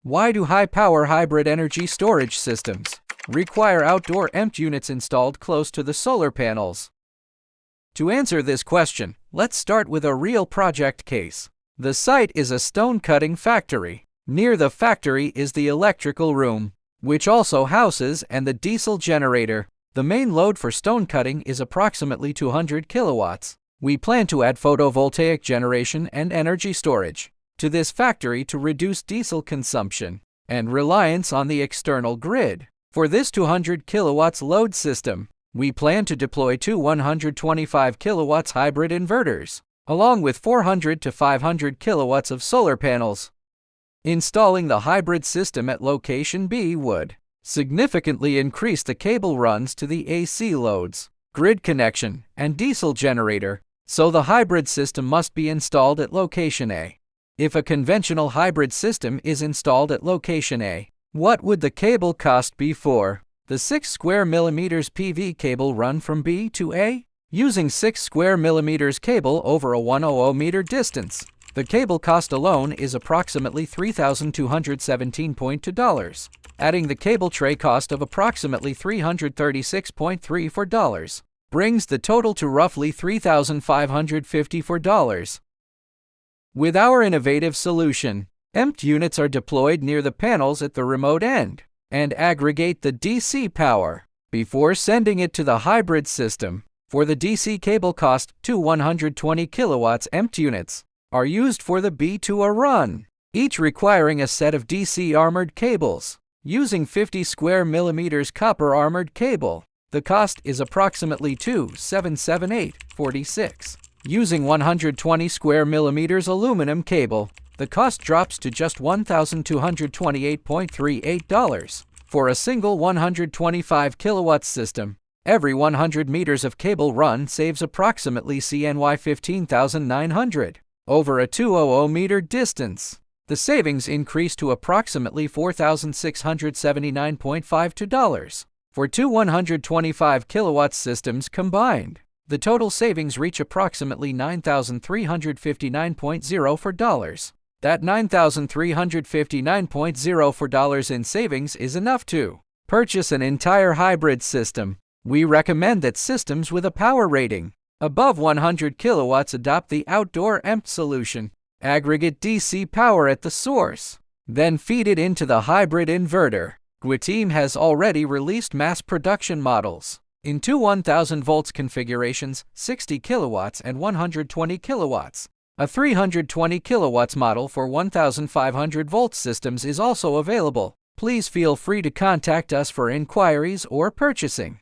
Why do high-power hybrid energy storage systems require outdoor EMP units installed close to the solar panels? To answer this question, let's start with a real project case. The site is a stone-cutting factory. Near the factory is the electrical room, which also houses and the diesel generator. The main load for stone cutting is approximately 200 kilowatts. We plan to add photovoltaic generation and energy storage to this factory to reduce diesel consumption and reliance on the external grid. For this 200 kilowatts load system, we plan to deploy two 125 kilowatts hybrid inverters, along with 400 to 500 kilowatts of solar panels. Installing the hybrid system at location B would significantly increase the cable runs to the AC loads, grid connection, and diesel generator, so the hybrid system must be installed at location A. If a conventional hybrid system is installed at location A, what would the cable cost be for the 6 square millimeters PV cable run from B to A? Using 6 square millimeters cable over a 100 meter distance, the cable cost alone is approximately $3,217.2. Adding the cable tray cost of approximately $336.34 brings the total to roughly $3,554. With our innovative solution, EMP units are deployed near the panels at the remote end and aggregate the DC power before sending it to the hybrid system. For the DC cable cost, two 120 kilowatts EMP units are used for the B2A run, each requiring a set of DC armored cables. Using 50 square millimeters copper armored cable, the cost is approximately $2,778.46. Using 120 square millimeters aluminum cable, the cost drops to just $1,228.38. For a single 125 kilowatt system, every 100 meters of cable run saves approximately CNY 15,900 over a 200 meter distance. The savings increase to approximately $4,679.52 for two 125 kilowatt systems combined. The total savings reach approximately $9,359.04. That $9,359.04 in savings is enough to purchase an entire hybrid system. We recommend that systems with a power rating above 100 kilowatts adopt the outdoor EMP solution. Aggregate DC power at the source, then feed it into the hybrid inverter. GWTime has already released mass production models in two 1000 volts configurations, 60 kilowatts and 120 kilowatts. A 320 kilowatts model for 1500 volt systems is also available. Please feel free to contact us for inquiries or purchasing.